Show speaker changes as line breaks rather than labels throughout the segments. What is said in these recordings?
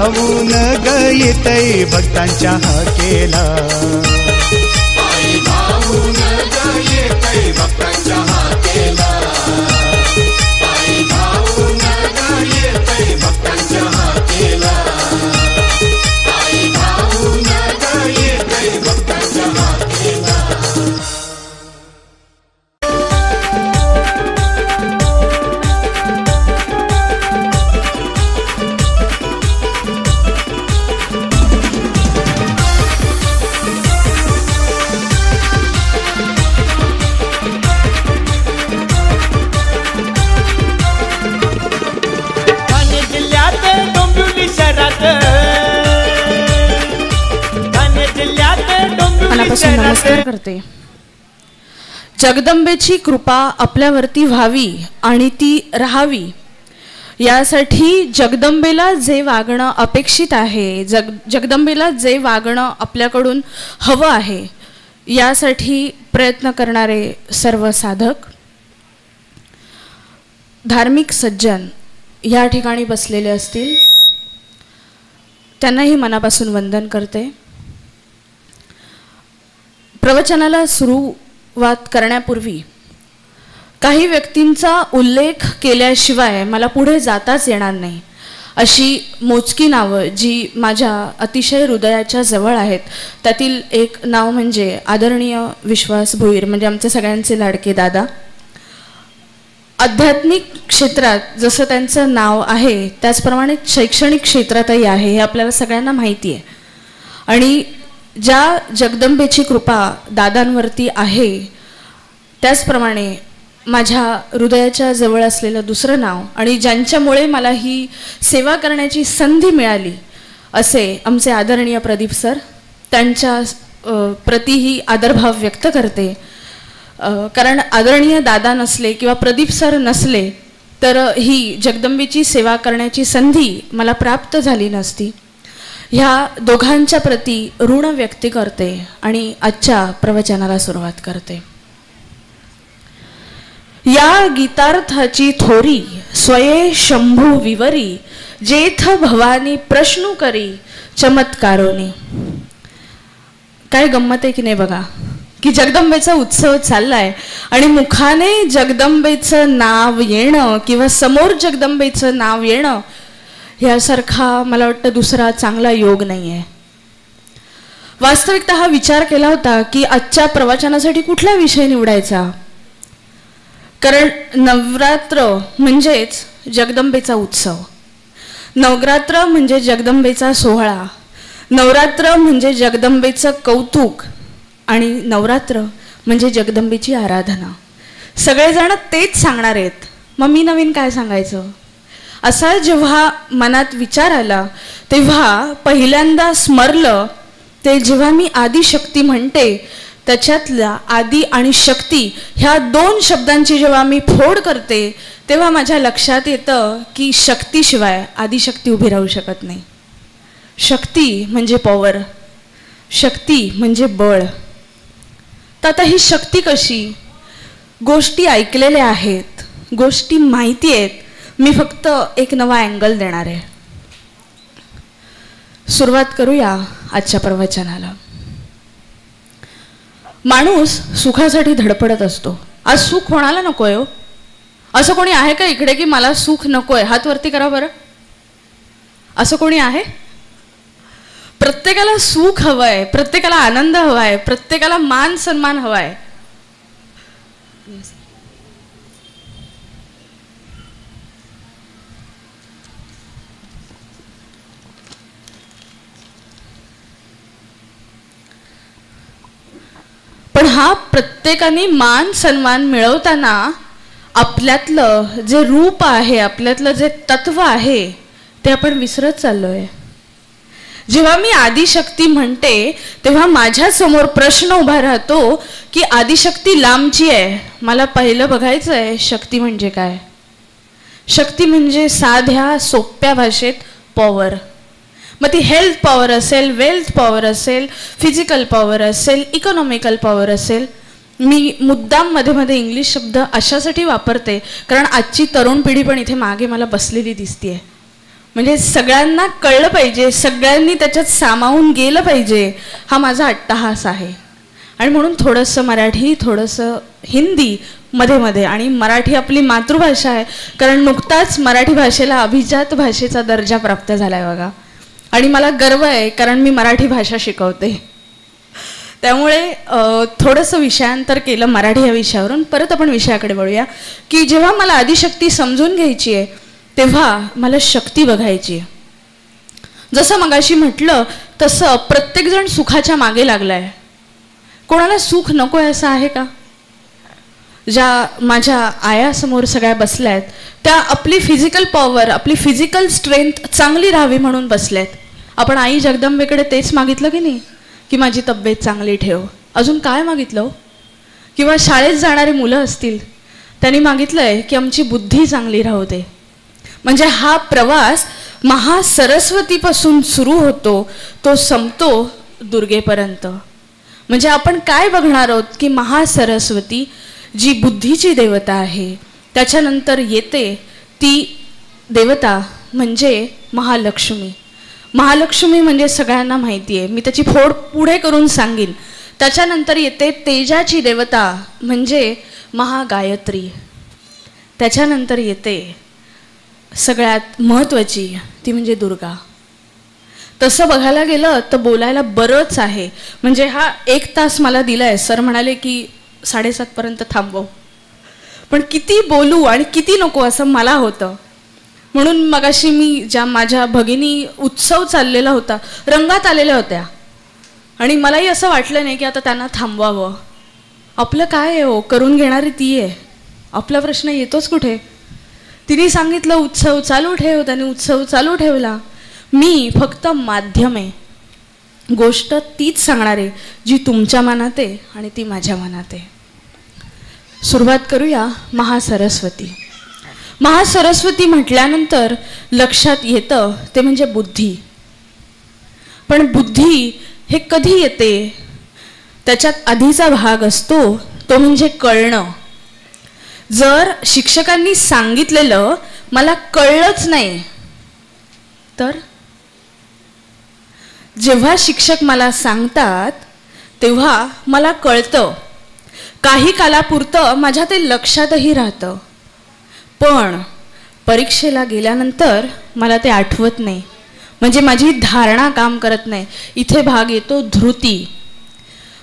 भाऊन ग येतय भक्तांच्या हाकेला.
आई भाऊन ग येतय भक्तांच्या हाकेला. आई भाऊन ग येतय भक्तांच्या हाकेला. आई भाऊन ग येतय भक्तांच्या हाकेला.
मनापासून नमस्कार करते. जगदंबेची कृपा आपल्यावरती व्हावी आणि ती राहावी यासाठी जगदंबेला जे वागणं अपेक्षित आहे, जगदंबेला जे वागणं आपल्याकडून हवं आहे, यासाठी प्रयत्न करणारे सर्व साधक, धार्मिक सज्जन या ठिकाणी बसलेले असतील, त्यांनाही मनापासून वंदन करते. प्रवचनाला सुरुवात करण्यापूर्वी काही व्यक्तींचा उल्लेख केल्याशिवाय मला पुढे जाताच येणार नाही. अशी मोजकी नावं जी माझ्या अतिशय हृदयाच्या जवळ आहेत. त्यातील एक नाव म्हणजे आदरणीय विश्वास भोईर, म्हणजे आमचे सगळ्यांचे लाडके दादा. आध्यात्मिक क्षेत्रात जसं त्यांचं नाव आहे त्याचप्रमाणे शैक्षणिक क्षेत्रातही आहे, हे आपल्याला सगळ्यांना माहिती आहे. आणि ज्या जगदंबेची कृपा दादांवरती आहे त्याचप्रमाणे माझ्या हृदयाच्या जवळ असलेलं दुसरं नाव आणि ज्यांच्यामुळे मला ही सेवा करण्याची संधी मिळाली असे आमचे आदरणीय प्रदीप सर, त्यांच्या प्रतीही आदरभाव व्यक्त करते. कारण आदरणीय दादा नसले किंवा प्रदीप सर नसले तर ही जगदंबेची सेवा करण्याची संधी मला प्राप्त झाली नसती. ह्या दोघांच्या प्रती ऋण व्यक्त करते आणि आजच्या प्रवचनाला सुरुवात करते. या गीतार्थाची थोरी स्वये शंभू विवरी जेथ भवानी प्रश्न करी चमत्कारोनी. काय गंमत आहे की नाही बघा, की जगदंबेचा उत्सव चाललाय आणि मुखाने जगदंबेचं नाव येणं किंवा समोर जगदंबेचं नाव येणं यासारखा मला वाटतं दुसरा चांगला योग नाही आहे. वास्तविकता हा विचार केला होता की आजच्या प्रवचनासाठी कुठला विषय निवडायचा, कारण नवरात्र म्हणजेच जगदंबेचा उत्सव, नवरात्र म्हणजे जगदंबेचा सोहळा, नवरात्र म्हणजे जगदंबेचं कौतुक आणि नवरात्र म्हणजे जगदंबेची आराधना. सगळेजण तेच सांगणार आहेत, मग मी नवीन काय सांगायचं, असा जेव्हा मनात विचार आला तेव्हा पहिल्यांदा स्मरलं ते जेव्हा मी आदिशक्ती म्हणते त्याच्यातल्या आदि आणि शक्ती ह्या दोन शब्दांची जेव्हा मी फोड करते तेव्हा माझ्या लक्षात येतं की शक्तीशिवाय आदिशक्ती उभी राहू शकत नाही. शक्ती म्हणजे पॉवर, शक्ती म्हणजे बळ. तर आता ही शक्ती कशी, गोष्टी ऐकलेल्या आहेत, गोष्टी माहिती आहेत, मी फक्त एक नवा अँगल देणार आहे. सुरुवात करूया आजच्या प्रवचनाला. माणूस सुखासाठी धडपडत असतो. आज सुख कोणाला नकोय हो? असं कोणी आहे का इकडे की मला सुख नकोय? हात वरती करा बरं. असं कोणी आहे? प्रत्येकाला सुख हवंय, प्रत्येकाला आनंद हवाय, प्रत्येकाला मान सन्मान हवाय. पण हा प्रत्येकाने मान सन्मान मिळवताना आपल्यातलं जे रूप आहे, आपल्यातलं जे तत्व आहे ते आपण विसरत चाललोय. जेव्हा मी आदिशक्ती म्हणते तेव्हा माझ्या समोर प्रश्न उभा राहतो की आदिशक्ती लांबची आहे, मला पहिलं बघायचं आहे शक्ती म्हणजे काय. शक्ती म्हणजे साध्या सोप्या भाषेत पॉवर. मग ती हेल्थ पॉवर असेल, वेल्थ पॉवर असेल, फिजिकल पॉवर असेल, इकॉनॉमिकल पॉवर असेल. मी मुद्दाम मध्ये मध्ये इंग्लिश शब्द अशासाठी वापरते कारण आजची तरुण पिढी पण इथे मागे मला बसलेली दिसतीये. म्हणजे सगळ्यांना कळलं पाहिजे, सगळ्यांनी त्याच्यात सामावून गेलं पाहिजे, हा माझा अट्टाहास आहे. आणि म्हणून थोडंसं मराठी, थोडंसं हिंदी मध्ये मध्ये. आणि मराठी आपली मातृभाषा आहे, कारण नुकताच मराठी भाषेला अभिजात भाषेचा दर्जा प्राप्त झाला आहे बघा. आणि मला गर्व आहे, कारण मी मराठी भाषा शिकवते. त्यामुळे थोडंसं विषयांतर केलं मराठी या विषयावरून. परत आपण विषयाकडे वळूया, की जेव्हा मला आदिशक्ती समजून घ्यायची आहे तेव्हा मला शक्ती बघायची आहे. जसं मगाशी म्हटलं तसं प्रत्येकजण सुखाच्या मागे लागलाय. कोणाला सुख नको आहे असं आहे का? ज्या माझ्या आयासमोर सगळ्या बसल्या आहेत त्या आपली फिजिकल पॉवर, आपली फिजिकल स्ट्रेंथ चांगली राहावी म्हणून बसल्यात. आपण आई जगदंबेकडे तेच मागितलं की नाही, की माझी तब्येत चांगली ठेव. अजून काय मागितलं? किंवा शाळेत जाणारी मुलं असतील, त्यांनी मागितलंय की आमची बुद्धी चांगली राहू दे. म्हणजे हा प्रवास महासरस्वतीपासून सुरू होतो, तो संपतो दुर्गेपर्यंत. म्हणजे आपण काय बघणार आहोत की महासरस्वती जी बुद्धीची देवता आहे, त्याच्यानंतर येते ती देवता म्हणजे महालक्ष्मी. महालक्ष्मी म्हणजे सगळ्यांना माहिती आहे, मी त्याची फोड पुढे करून सांगेन. त्याच्यानंतर येते तेजाची देवता म्हणजे महागायत्री. त्याच्यानंतर येते सगळ्यात महत्त्वाची ती म्हणजे दुर्गा. तसं बघायला गेलं तर बोलायला बरंच आहे. म्हणजे हा 1 तास मला दिलाय, सर म्हणाले की 7:30 पर्यंत थांबव, पण किती बोलू आणि किती नको असं मला होतं. म्हणून मगाशी मी ज्या माझ्या भगिनी उत्सव चाललेला होता, रंगात आलेल्या होत्या, आणि मलाही असं वाटलं नाही की आता त्यांना थांबवावं. आपलं काय आहे हो, करून घेणारी ती आहे, आपला प्रश्न येतोच कुठे. तिने सांगितलं उत्सव चालू ठेव, त्याने उत्सव चालू ठेवला. मी फक्त माध्यम आहे, गोष्ट तीच सांगणार आहे जी तुमच्या मनात आहे आणि ती माझ्या मनात आहे. सुरुवात करूया महासरस्वती. महासरस्वती म्हटल्यानंतर लक्षात येतं ते म्हणजे बुद्धी. पण बुद्धी हे कधी येते? त्याच्यात आधीचा भाग असतो तो म्हणजे कळणं. जर शिक्षकांनी सांगितलेलं मला कळलंच नाही तर, जेव्हा शिक्षक मला सांगतात तेव्हा मला कळतं, काही कालापुरतं माझ्या ते लक्षातही राहतं, पण परीक्षेला गेल्यानंतर मला ते आठवत नाही. म्हणजे माझी धारणा काम करत नाही. इथे भाग येतो धृती.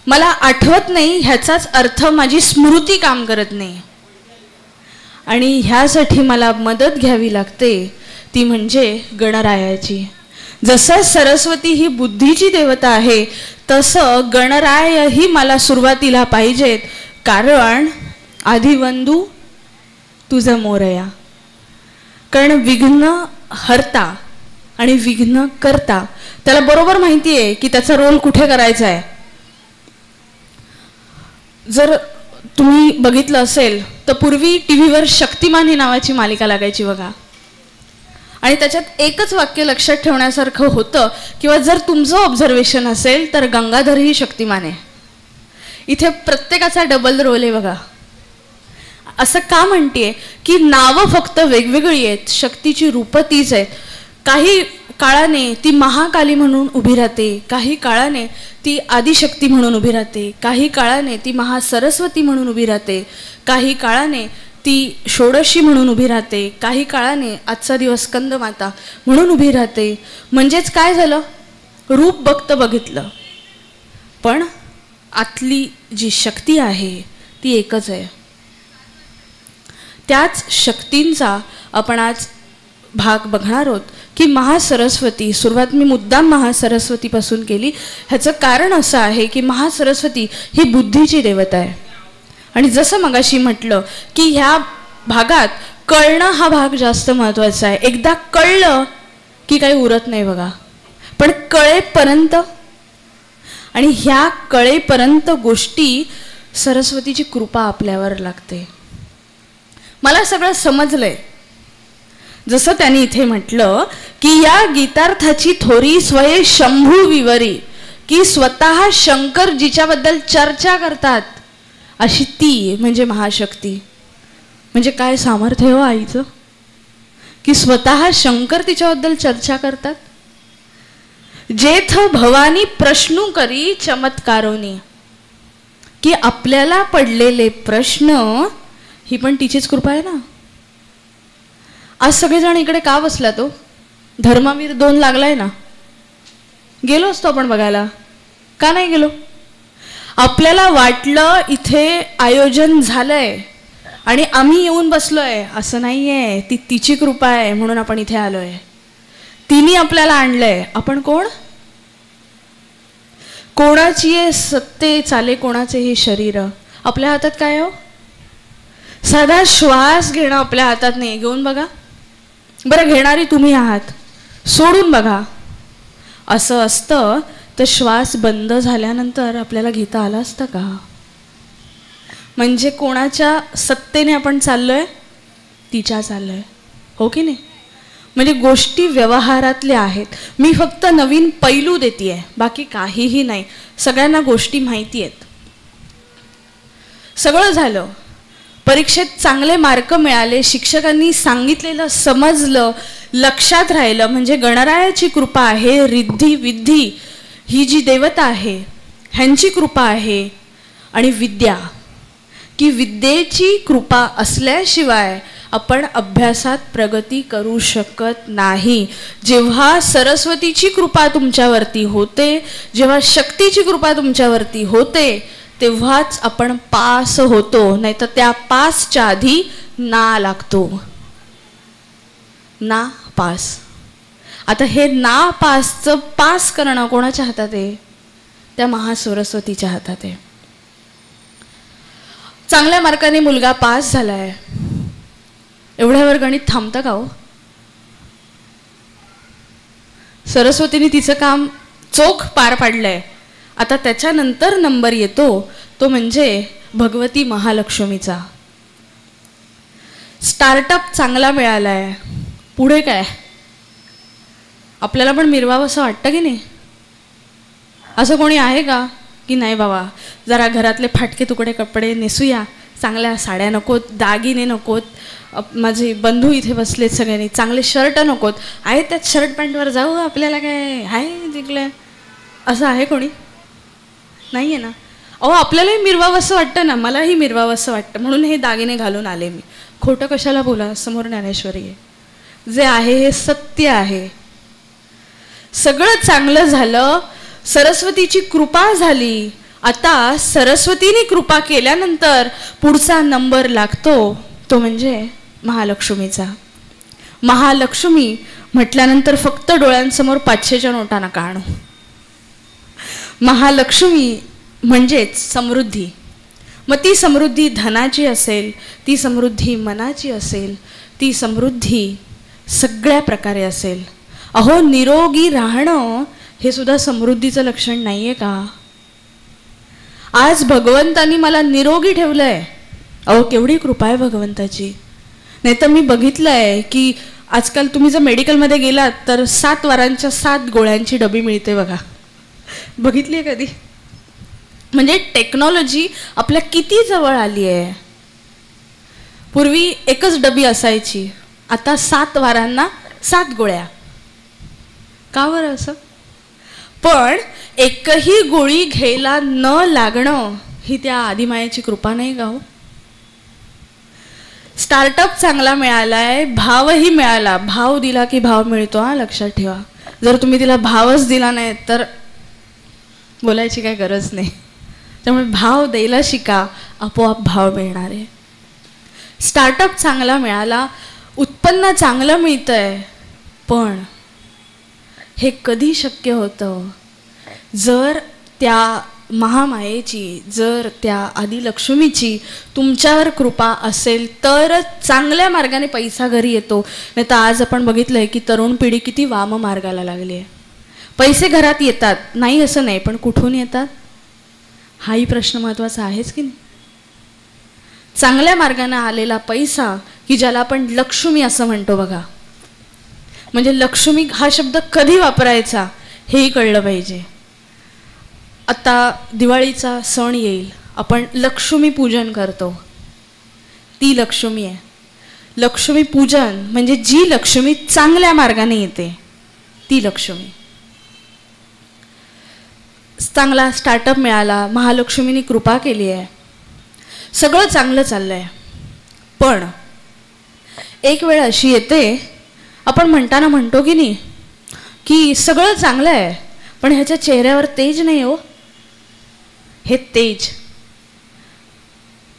मला आठवत नाही ह्याचाच अर्थ माझी स्मृती काम करत नाही. आणि ह्यासाठी मला मदत घ्यावी लागते, ती म्हणजे गणरायाची. जसं सरस्वती ही बुद्धीची देवता आहे, तसं गणराय ही मला सुरुवातीला पाहिजेत. कारण आदिवंदू तुझं मोरया. कारण विघ्न हरता आणि विघ्न करता त्याला बरोबर माहिती आहे की त्याचा रोल कुठे करायचा आहे. जर तुम्ही बघितलं असेल तर पूर्वी टीव्हीवर शक्तिमान ही नावाची मालिका लागायची बघा, आणि त्याच्यात एकच वाक्य लक्षात ठेवण्यासारखं होतं, किंवा जर तुमचं ऑब्झर्वेशन असेल तर गंगाधर ही शक्तिमान आहे. इथे प्रत्येकाचा डबल रोल आहे बघा. असं का म्हणते की नावं फक्त वेगवेगळी आहेत, शक्तीची रूपं तीच आहेत. काही काळाने ती महाकाली म्हणून उभी राहते, काही काळाने ती आदिशक्ती म्हणून उभी राहते, काही काळाने ती महासरस्वती म्हणून उभी राहते, काही काळाने ती षोडशी म्हणून उभी राहते, काही काळाने आजचा दिवस स्कंदमाता म्हणून उभी राहते. म्हणजेच काय झालं, रूप बघितलं, पण आतली जी शक्ती आहे ती एकच आहे. त्याच शक्तींचा आपण आज भाग बघणार आहोत की महासरस्वती. सुरुवात मी मुद्दाम महासरस्वतीपासून केली. ह्याचं कारण असं आहे की महासरस्वती ही बुद्धीची देवता आहे. आणि जसं मगाशी म्हटलं की ह्या भागात कळणं हा भाग जास्त महत्त्वाचा आहे. एकदा कळलं की काही उरत नाही बघा, पण कळेपर्यंत, आणि ह्या कळेपर्यंत गोष्टी सरस्वतीची कृपा आपल्यावर लागते. मला सगळं समजलंय. जसं त्यांनी इथे म्हटलं की या गीतार्थाची थोरी स्वये शंभू विवरी, की स्वतः शंकर जिच्याबद्दल चर्चा करतात अशी ती म्हणजे महाशक्ती. म्हणजे काय सामर्थ्य हो आईचं, की स्वतः शंकर तिच्याबद्दल चर्चा करतात. जेथ भवानी प्रश्नू करी चमत्कारोनी, की आपल्याला पडलेले प्रश्न ही पण तिचीच कृपा आहे ना. आज सगळेजण इकडे का बसला तो? धर्मवीर 2 लागलाय ना. गेलो असतो आपण बघायला, का नाही गेलो? आपल्याला वाटलं इथे आयोजन झालंय आणि आम्ही येऊन बसलोय, असं नाहीये. ती तिची कृपा आहे म्हणून आपण इथे आलोय. तिने आपल्याला आणलंय. आपण कोण? कोणाची आहे सत्ते चाले कोणाचे हे शरीर. आपल्या हातात काय हो? साधा श्वास घेणं आपल्या हातात नाही. घेऊन बघा बरं. घेणारी तुम्ही आहात, सोडून बघा. असं असतं तर श्वास बंद झाल्यानंतर आपल्याला घेता आला असतं का? म्हणजे कोणाच्या सत्तेने आपण चाललोय? तिच्या चाललोय, हो की नाही? म्हणजे गोष्टी व्यवहारातल्या आहेत. मी फक्त नवीन पैलू देतेय, बाकी काहीही नाही. सगळ्यांना गोष्टी माहिती आहेत. सगळं झालं, परीक्षेत चांगले मार्क मिळाले, शिक्षकांनी सांगितलेलं समजलं, लक्षात राहिलं, म्हणजे गणरायाची कृपा आहे. रिद्धी विद्धी ही जी देवता आहे ह्यांची कृपा आहे. आणि विद्या, की विद्येची कृपा असल्याशिवाय आपण अभ्यासात प्रगती करू शकत नाही. जेव्हा सरस्वतीची कृपा तुमच्यावरती होते, जेव्हा शक्तीची कृपा तुमच्यावरती होते, तेव्हाच आपण पास होतो. नाही तर त्या पासच्या आधी ना लागतो. ना पास. आता हे ना पासचं पास करणं कोणाच्या हातात आहे? त्या महासरस्वतीच्या हातात आहे. चांगल्या मार्काने मुलगा पास झालाय, एवढ्यावर गणित थांबतं का हो? सरस्वतीने तिचं काम चोख पार पाडलंय. आता त्याच्यानंतर नंबर येतो तो म्हणजे भगवती महालक्ष्मीचा. स्टार्टअप चांगला मिळालाय, पुढे काय? आपल्याला पण मिरवावं असं वाटतं की नाही? असं कोणी आहे का की नाही बाबा जरा घरातले फाटके तुकडे कपडे नेसूया, चांगल्या साड्या नकोत, दागिने नकोत, माझे बंधू इथे बसलेत सगळ्यांनी, चांगले शर्ट नकोत, आहे त्यात शर्ट पॅन्टवर जाऊ, आपल्याला काय आहे जिंकलं, असं आहे कोणी? नाही आहे ना. अहो आपल्यालाही मिरवावं असं वाटतं ना, मलाही मिरवावं असं वाटतं, म्हणून हे दागिने घालून आले मी. खोटं कशाला बोला, समोर ज्ञानेश्वरी आहे. जे आहे हे सत्य आहे. सगळं चांगलं झालं, सरस्वतीची कृपा झाली. आता सरस्वतीने कृपा केल्यानंतर पुढचा नंबर लागतो तो म्हणजे महालक्ष्मीचा. महालक्ष्मी म्हटल्यानंतर फक्त डोळ्यांसमोर 500च्या नोटा नका आणू. महालक्ष्मी म्हणजेच समृद्धी. मग ती समृद्धी धनाची असेल, ती समृद्धी मनाची असेल, ती समृद्धी सगळ्या प्रकारे असेल. अहो निरोगी राहणं हे सुद्धा समृद्धीचं लक्षण नाही आहे का? आज भगवंतानी मला निरोगी ठेवलंय. अहो केवढी कृपा आहे भगवंताची. नाही तर मी बघितलंय की आजकाल तुम्ही जर मेडिकलमध्ये गेलात तर 7 वारांच्या 7 गोळ्यांची डबी मिळते बघा. बघितली आहे कधी? म्हणजे टेक्नॉलॉजी आपल्या किती जवळ आली आहे. पूर्वी एकच डबी असायची, आता 7 वारांना 7 गोळ्या. का बरं असं? पण एकही गोळी घ्यायला न लागणं ही त्या आदिमायेची कृपा नाही का हो? स्टार्टअप चांगला मिळालाय, भावही मिळाला. भाव दिला की भाव मिळतो, हा लक्षात ठेवा. जर तुम्ही तिला भावच दिला नाही तर बोलायची काय गरज नाही. त्यामुळे भाव द्यायला शिका, आपोआप भाव मिळणार आहे. स्टार्टअप चांगला मिळाला, उत्पन्न चांगलं मिळतंय, पण हे कधी शक्य होतं? जर त्या महामायेची, जर त्या आदिलक्ष्मीची तुमच्यावर कृपा असेल तरच चांगल्या मार्गाने पैसा घरी येतो. नाही तर आज आपण बघितलंय की तरुण पिढी किती वाम मार्गाला लागली आहे. पैसे घरात येतात, नाही असं नाही, पण कुठून येतात हाही प्रश्न महत्त्वाचा आहेच की नाही? चांगल्या मार्गाने आलेला पैसा की ज्याला आपण लक्ष्मी असं म्हणतो बघा, म्हणजे लक्ष्मी हा शब्द कधी वापरायचा हेही कळलं पाहिजे. आता दिवाळीचा सण येईल, आपण लक्ष्मी पूजन करतो, ती लक्ष्मी आहे. लक्ष्मी पूजन म्हणजे जी लक्ष्मी चांगल्या मार्गाने येते ती लक्ष्मी. चांगला स्टार्टअप मिळाला, महालक्ष्मीने कृपा केली आहे, सगळं चांगलं चाललंय. पण एक वेळ अशी येते, आपण म्हणताना म्हणतो की नाही की सगळं चांगलं आहे पण ह्याच्या चेहऱ्यावर तेज नाही हो. हे तेज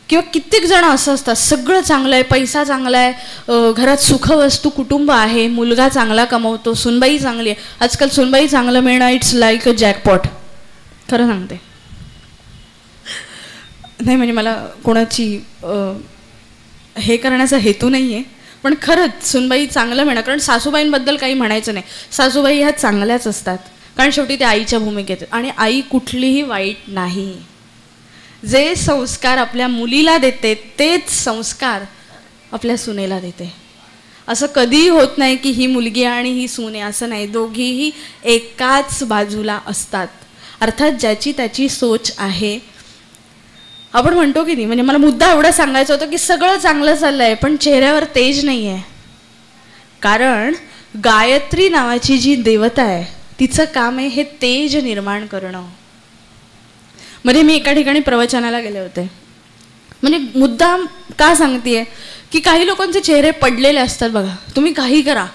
किंवा कित्येक जण असं असतात, सगळं चांगलं आहे, पैसा चांगला आहे, घरात सुखवस्तू कुटुंब आहे, मुलगा चांगला कमवतो, सुनबाई चांगली आहे. आजकाल सुनबाई चांगलं मिळणं इट्स लाईक अ जॅकपॉट. खरं सांगते नाही, म्हणजे मला कोणाची हे करण्याचा हेतू नाही आहे, पण खरंच सुनबाई चांगलं मिळणं, कारण सासूबाईंबद्दल काही म्हणायचं नाही, सासूबाई ह्या चांगल्याच असतात, कारण शेवटी ते आईच्या भूमिकेत. आणि आई कुठलीही वाईट नाही. जे संस्कार आपल्या मुलीला देते तेच संस्कार आपल्या सुनेला देते. असं कधीही होत नाही की ही मुलगी आणि ही सून आहे, असं नाही. दोघीही एकाच बाजूला असतात. अर्थात ज्याची त्याची सोच आहे. आपण म्हणतो की नाही, म्हणजे मला मुद्दा एवढा सांगायचा होता की सगळं चांगलं चाललंय पण चेहऱ्यावर तेज नाही आहे. कारण गायत्री नावाची जी देवता आहे तिचं काम आहे हे तेज निर्माण करणं. म्हणजे मी एका ठिकाणी प्रवचनाला गेले होते. म्हणजे मुद्दाम का सांगतेय की काही लोकांचे चेहरे पडलेले असतात बघा. तुम्ही काही करा,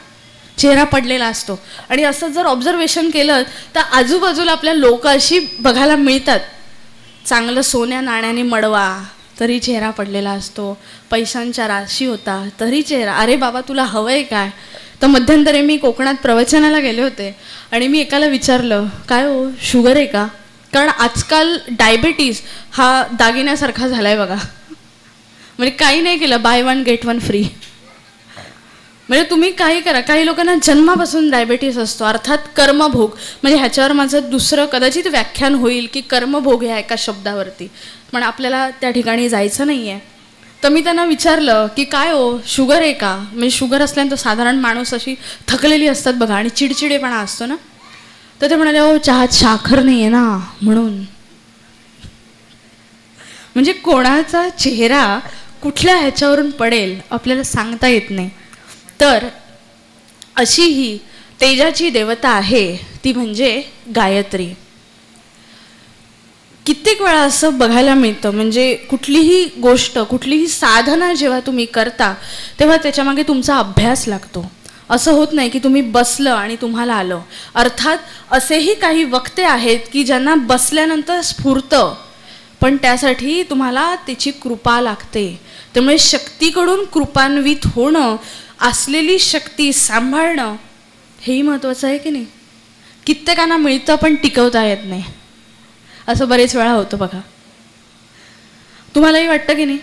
चेहरा पडलेला असतो. आणि असं जर ऑब्झर्वेशन केलं तर आजूबाजूला आपल्या लोक अशी बघायला मिळतात. चांगलं सोन्या नाण्याने मडवा तरी चेहरा पडलेला असतो, पैशांच्या राशी होता तरी चेहरा, अरे बाबा तुला हवंय काय. तर मध्यंतरी मी कोकणात प्रवचनाला गेले होते आणि मी एकाला विचारलं, काय हो शुगर आहे का. कारण आजकाल डायबिटीज हा दागिन्यासारखा झालाय बघा. म्हणजे काही नाही केलं by one get one free. म्हणजे तुम्ही काही करा, काही लोकांना जन्मापासून डायबिटीस असतो. अर्थात कर्मभोग, म्हणजे ह्याच्यावर माझं दुसरं कदाचित व्याख्यान होईल की कर्मभोग ह्या एका शब्दावरती, पण आपल्याला त्या ठिकाणी जायचं नाही आहे. तर मी त्यांना विचारलं की काय हो शुगर आहे का. म्हणजे शुगर असल्यानंतर साधारण माणूस अशी थकलेली असतात बघा आणि चिडचिडेपणा असतो ना. तर ते म्हणाले हो चहात साखर नाही आहे ना म्हणून. म्हणजे कोणाचा चेहरा कुठल्या ह्याच्यावरून पडेल आपल्याला सांगता येत नाही. तर अशी ही तेजाची देवता आहे ती म्हणजे गायत्री. कित्येक वेळा असं बघायला मिळतं, म्हणजे कुठलीही गोष्ट, कुठलीही साधना जेव्हा तुम्ही करता तेव्हा त्याच्यामागे तुमचा अभ्यास लागतो. असं होत नाही की तुम्ही बसलं आणि तुम्हाला आलं. अर्थात असेही काही वक्ते आहेत की ज्यांना बसल्यानंतर स्फुरतं, पण त्यासाठी तुम्हाला त्याची कृपा लागते. त्यामुळे शक्तीकडून कृपान्वित होणं, असलेली शक्ती सांभाळणं हेही महत्त्वाचं आहे की नाही. कित्येकांना मिळतं पण टिकवता येत नाही, असं बरेच वेळा होतं बघा. तुम्हालाही वाटतं की नाही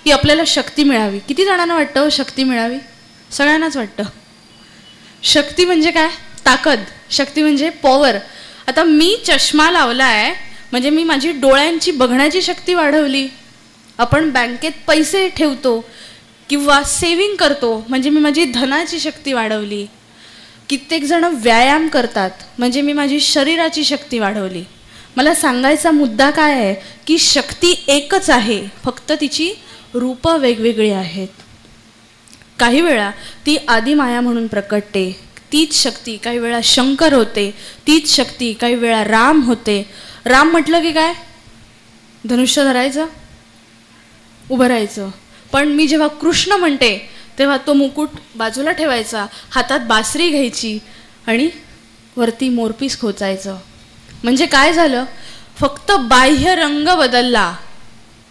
की आपल्याला शक्ती मिळावी. किती जणांना वाटतं शक्ती मिळावी. सगळ्यांनाच वाटतं. शक्ती म्हणजे काय, ताकद. शक्ती म्हणजे पॉवर. आता मी चष्मा लावला आहे म्हणजे मी माझी डोळ्यांची बघण्याची शक्ती वाढवली. आपण बँकेत पैसे ठेवतो किंवा सेविंग करतो म्हणजे मी माझी धनाची शक्ती वाढवली. कित्येक जण व्यायाम करतात म्हणजे मी माझी शरीराची शक्ती वाढवली. मला सांगायचा मुद्दा काय आहे की शक्ती एकच आहे, फक्त तिची रूप वेगवेगळी आहेत. काही वेळा ती आदिमाया म्हणून प्रकटते, तीच शक्ती काही वेळा शंकर होते, तीच शक्ती काही वेळा राम होते. राम म्हटलं की काय, धनुष्य धरायचं, उभं राहायचं. पण मी जेव्हा कृष्ण म्हणते तेव्हा तो मुकुट बाजूला ठेवायचा, हातात बासरी घ्यायची आणि वरती मोरपीस खोचायचं. म्हणजे काय झालं, फक्त बाह्य रंग बदलला,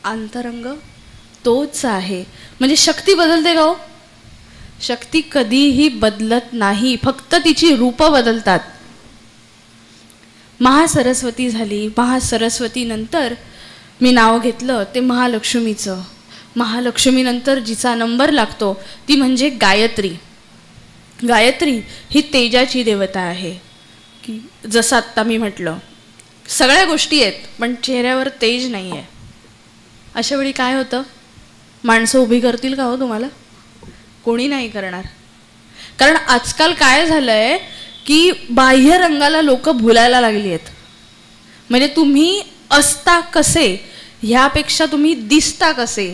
अंतरंग तोच आहे. म्हणजे शक्ती बदलते का हो. शक्ती कधीही बदलत नाही, फक्त तिची रूप बदलतात. महासरस्वती झाली, महासरस्वतीनंतर मी नाव घेतलं ते महालक्ष्मीचं. महालक्ष्मीनंतर जिचा नंबर लागतो ती म्हणजे गायत्री. गायत्री ही तेजाची देवता आहे. की जसं आत्ता मी म्हटलं सगळ्या गोष्टी आहेत पण चेहऱ्यावर तेज नाही आहे. अशा वेळी काय होतं, माणसं उभी करतील का हो तुम्हाला. कोणी नाही करणार. कारण आजकाल काय झालंय की बाह्य रंगाला लोक भुलायला लागली आहेत. म्हणजे तुम्ही असता कसे ह्यापेक्षा तुम्ही दिसता कसे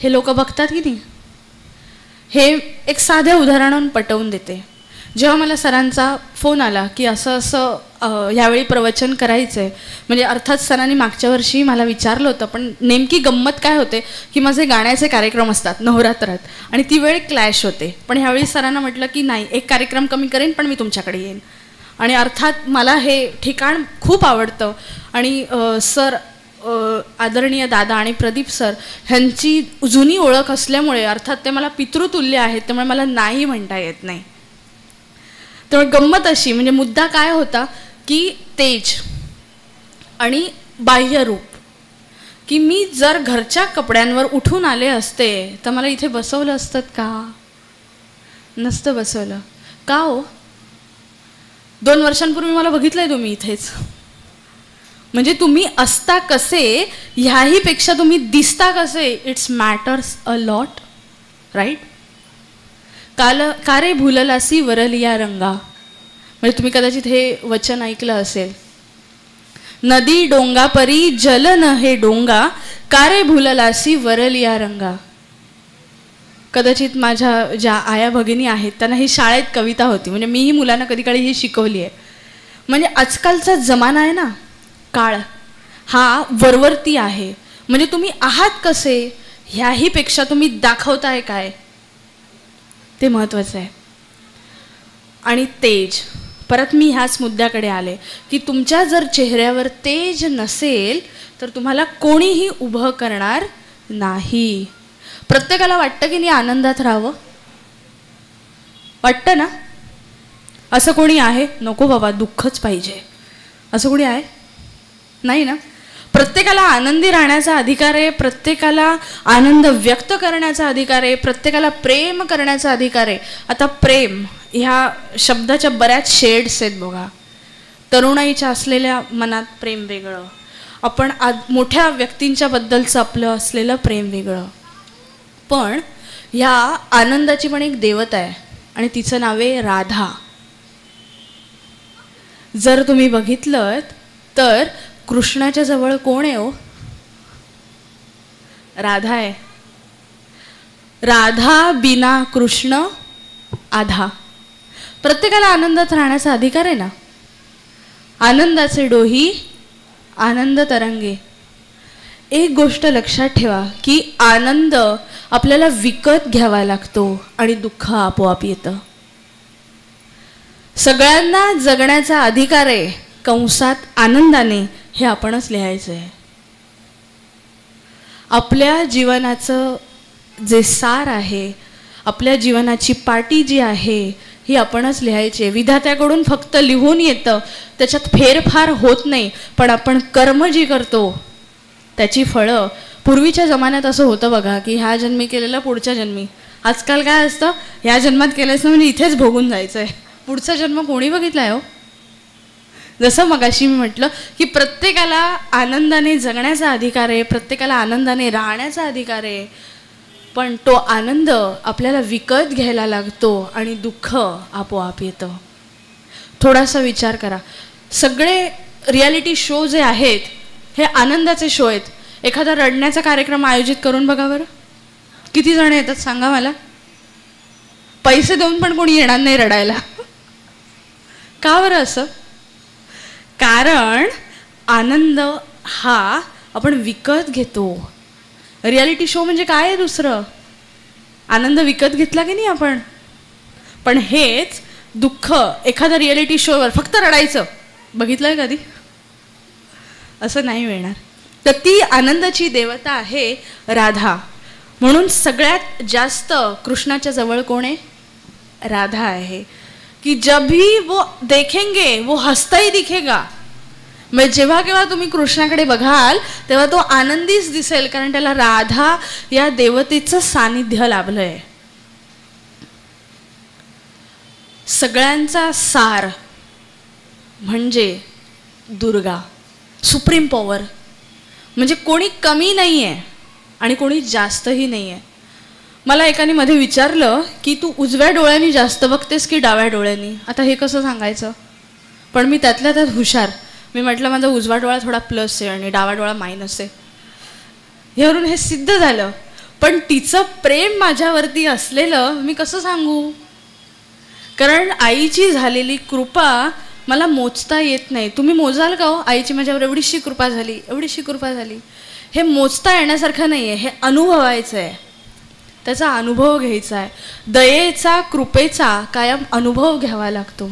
हे लोक बघतात की नाही. हे एक साध्या उदाहरणावरून पटवून देते. जेव्हा मला सरांचा फोन आला की असं असं ह्यावेळी प्रवचन करायचं आहे, म्हणजे अर्थात सरांनी मागच्या वर्षी मला विचारलं होतं, पण नेमकी गंमत काय होते की माझे गाण्याचे कार्यक्रम असतात नवरात्रात आणि ती वेळ क्लॅश होते. पण ह्यावेळी सरांना म्हटलं की नाही, एक कार्यक्रम कमी करेन पण मी तुमच्याकडे येईन. आणि अर्थात मला हे ठिकाण खूप आवडतं आणि सर आदरणीय दादा आणि प्रदीप सर ह्यांची जुनी ओळख असल्यामुळे अर्थात ते मला पितृतुल्य आहेत, त्यामुळे मला नाही म्हणता येत नाही. त्यामुळे गंमत अशी, म्हणजे मुद्दा काय होता की तेज आणि बाह्यरूप, की मी जर घरच्या कपड्यांवर उठून आले असते तर मला इथे बसवलं असतं का? नसतं बसवलं. का हो? 2 वर्षांपूर्वी मला बघितलंय तुम्ही इथेच. म्हणजे तुम्ही असता कसे ह्याही पेक्षा तुम्ही दिसता कसे, it's matters a lot, right? का रे भुललासी वरलिया रंगा, म्हणजे तुम्ही कदाचित हे वचन ऐकलं असेल. नदी डोंगा परी जल न हे डोंगा, का रे भुललासी वरलिया रंगा. कदाचित माझ्या ज्या आया भगिनी आहेत त्यांना ही शाळेत कविता होती, म्हणजे मीही मुलांना कधी काळी ही शिकवली आहे. म्हणजे आजकालचा जमाना आहे ना, काळ हा वरवरती आहे. म्हणजे तुम्ही आहात कसे ह्याही पेक्षा तुम्ही दाखवताय काय ते महत्त्वाचं आहे. आणि तेज, परत मी ह्याच मुद्द्याकडे आले की तुमच्या जर चेहऱ्यावर तेज नसेल तर तुम्हाला कोणीही उभं करणार नाही. प्रत्येकाला वाटतं की मी आनंदात राहावं, वाटतं ना? असं कोणी आहे? नको बाबा, दुःखच पाहिजे, असं कोणी आहे? नाही ना. प्रत्येकाला आनंदी राहण्याचा अधिकार आहे, प्रत्येकाला आनंद व्यक्त करण्याचा अधिकार आहे, प्रत्येकाला प्रेम करण्याचा अधिकार आहे. आता प्रेम ह्या शब्दाच्या बऱ्याच शेड्स आहेत बघा. तरुणाईच्या असलेल्या मनात प्रेम वेगळं, आपण मोठ्या व्यक्तींच्या बद्दलचं आपलं असलेलं प्रेम वेगळं. पण ह्या आनंदाची पण एक देवता आहे आणि तिचं नाव आहे राधा. जर तुम्ही बघितलं तर कृष्णाच्या जवळ कोण आहे हो? राधा आहे. राधा बिना कृष्ण आधा. प्रत्येकाला आनंदात राहण्याचा अधिकार आहे ना. आनंदाचे डोही आनंद तरंगे. एक गोष्ट लक्षात ठेवा की आनंद आपल्याला विकत घ्यावा लागतो आणि दुःख आपोआप येतं. सगळ्यांना जगण्याचा अधिकार आहे कंसात आनंदाने, हे आपणच लिहायचं आहे. आपल्या जीवनाचं जे सार आहे, आपल्या जीवनाची पाटी जी आहे ही आपणच लिहायची आहे. विधात्याकडून फक्त लिहून येतं, त्याच्यात फेरफार होत नाही. पण आपण कर्म जी करतो त्याची फळं, पूर्वीच्या जमान्यात असं होतं बघा की ह्या जन्मी केलेलं पुढच्या जन्मी. आजकाल काय असतं, ह्या जन्मात केलंच म्हणजे इथेच भोगून जायचं आहे. पुढचा जन्म कोणी बघितलाय हो? जसं मगाशी मी म्हटलं की प्रत्येकाला आनंदाने जगण्याचा अधिकार आहे, प्रत्येकाला आनंदाने राहण्याचा अधिकार आहे. पण तो आनंद आपल्याला विकत घ्यायला लागतो आणि दुःख आपोआप येतं. थोडासा विचार करा. सगळे रियालिटी शो जे आहेत हे आनंदाचे शो आहेत. एखादा रडण्याचा कार्यक्रम आयोजित करून बघा बरं, किती जण येतात सांगा मला. पैसे देऊन पण कोणी येणार नाही रडायला. का बरं असं? कारण आनंद हा आपण विकत घेतो. रियालिटी शो म्हणजे काय आहे दुसरं? आनंद विकत घेतला की नाही आपण. पण हेच दुःख एखाद्या रियालिटी शोवर फक्त रडायचं बघितलंय कधी? असं नाही मिळणार. तर ती आनंदाची देवता आहे राधा. म्हणून सगळ्यात जास्त कृष्णाच्या जवळ कोण आहे? राधा आहे. कि जब भी वो देखेंगे वो हंसता ही दिखेगा. म्हणजे जेव्हा केव्हा तुम्ही कृष्णाकडे बघाल तेव्हा तो आनंदीच दिसेल, कारण त्याला राधा या देवतेचं सानिध्य लाभलंय. सगळ्यांचा सार म्हणजे दुर्गा, सुप्रीम पॉवर. म्हणजे कोणी कमी नाही आहे आणि कोणी जास्तही नाही आहे. मला एकाने मध्ये विचारलं की तू उजव्या डोळ्यांनी जास्त बघतेस की डाव्या डोळ्यांनी. आता हे कसं सांगायचं? पण मी त्यातल्या त्यात हुशार. मी म्हटलं माझा उजवा डोळा थोडा प्लस आहे आणि डावा डोळा मायनस आहे. यावरून हे सिद्ध झालं. पण तिचं प्रेम माझ्यावरती असलेलं मी कसं सांगू? कारण आईची झालेली कृपा मला मोजता येत नाही. तुम्ही मोजाल का हो? आईची माझ्यावर एवढीशी कृपा झाली, एवढीशी कृपा झाली. हे मोजता येण्यासारखं नाही आहे, हे अनुभवायचं आहे, त्याचा अनुभव घ्यायचा आहे. दयेचा, कृपेचा कायम अनुभव घ्यावा लागतो.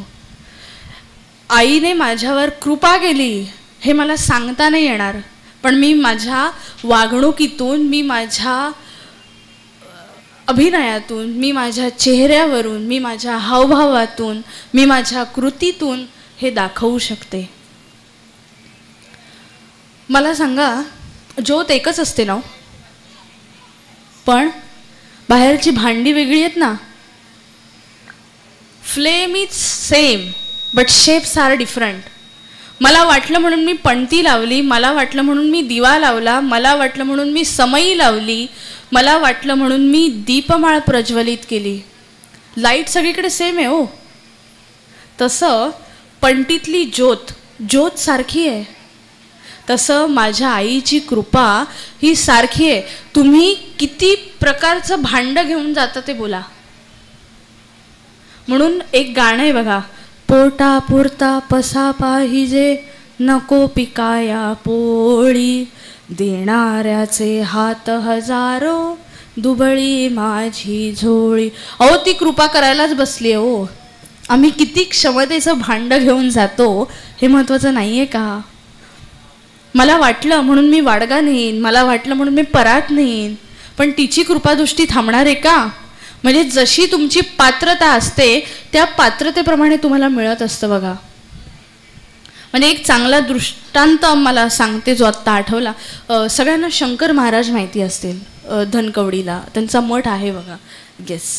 आईने माझ्यावर कृपा केली हे मला सांगता नाही येणार, पण मी माझ्या वागणुकीतून, मी माझ्या अभिनयातून, मी माझ्या चेहऱ्यावरून, मी माझ्या हावभावातून, मी माझ्या कृतीतून हे दाखवू शकते. मला सांगा, ज्योत एकच असते ना, पण बाहेरची भांडी वेगळी आहेत ना. Flame is same but shapes are different. मला वाटलं म्हणून मी पणती लावली, मला वाटलं म्हणून मी दिवा लावला, मला वाटलं म्हणून मी समई लावली, मला वाटलं म्हणून मी दीपमाळ प्रज्वलित केली. लाईट सगळीकडे सेम आहे हो. तसं पणतीतली ज्योत, ज्योत सारखी आहे. तसं माझ्या आईची कृपा ही सारखी आहे. तुम्ही किती प्रकारचं भांडं घेऊन जाता ते बोला. म्हणून एक गाणं आहे बघा, पोटा पुरता पसा पाहिजे, नको पिकाया पोळी, देणाऱ्याचे हात हजारो, दुबळी माझी झोळी. अहो ती कृपा करायलाच बसली आहे हो. आम्ही किती क्षमतेचं भांडं घेऊन जातो हे महत्त्वाचं नाही आहे का? मला वाटलं म्हणून मी वाडगा नेईन, मला वाटलं म्हणून मी परात नेईन, पण तिची कृपादृष्टी थांबणार आहे का? म्हणजे जशी तुमची पात्रता असते त्या पात्रतेप्रमाणे तुम्हाला मिळत असतं बघा. म्हणजे एक चांगला दृष्टांत मला सांगते जो आत्ता आठवला. सगळ्यांना शंकर महाराज माहिती असतील, धनकवडीला त्यांचा मठ आहे बघा, गेस.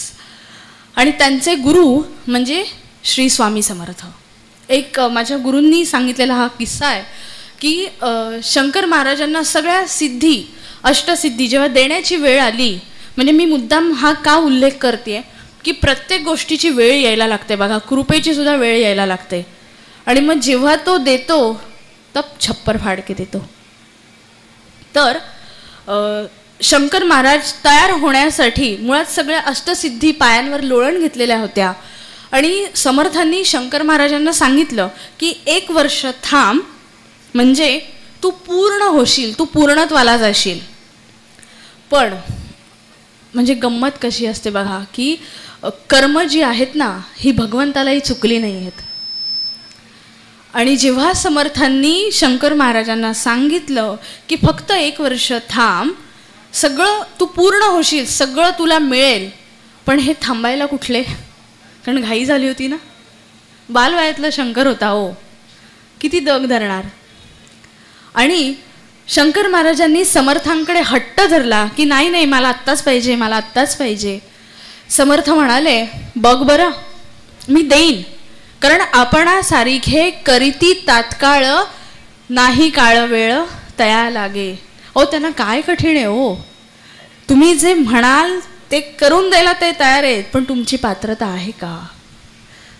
आणि त्यांचे गुरु म्हणजे श्री स्वामी समर्थ. एक माझ्या गुरूंनी सांगितलेला हा किस्सा आहे की शंकर महाराजांना सगळ्या सिद्धी, अष्टसिद्धी जेव्हा देण्याची वेळ आली, म्हणजे मी मुद्दाम हा का उल्लेख करते की प्रत्येक गोष्टीची वेळ यायला लागते बघा, कृपेची सुद्धा वेळ यायला लागते. आणि मग जेव्हा तो देतो तब छप्पर फाडके देतो. तर शंकर महाराज तयार होण्यासाठी मुळात सगळ्या अष्टसिद्धी पायांवर लोळण घेतलेल्या होत्या. आणि समर्थांनी शंकर महाराजांना सांगितलं की 1 वर्ष थांब, म्हणजे तू पूर्ण होशील, तू पूर्णत्वाला जाशील. पण म्हणजे गंमत कशी असते बघा की कर्म जी आहेत ना ही भगवंतालाही चुकली नाही आहेत. आणि जेव्हा समर्थांनी शंकर महाराजांना सांगितलं की फक्त 1 वर्ष थांब, सगळं तू पूर्ण होशील, सगळं तुला मिळेल, पण हे थांबायला कुठले, कारण घाई झाली होती ना. बालवयातला शंकर होता हो, किती दग धरणार. आणि शंकर महाराजांनी समर्थांकडे हट्ट धरला की नाही नाही मला आत्ताच पाहिजे, मला आत्ताच पाहिजे. समर्थ म्हणाले, बघ बरं मी देईन, कारण आपणासारिखे करीती तात्काळ, नाही काळ वेळ तया लागे. ओ त्यांना काय कठीण आहे हो, तुम्ही जे म्हणाल ते करून द्यायला ते तयार आहेत, पण तुमची पात्रता आहे का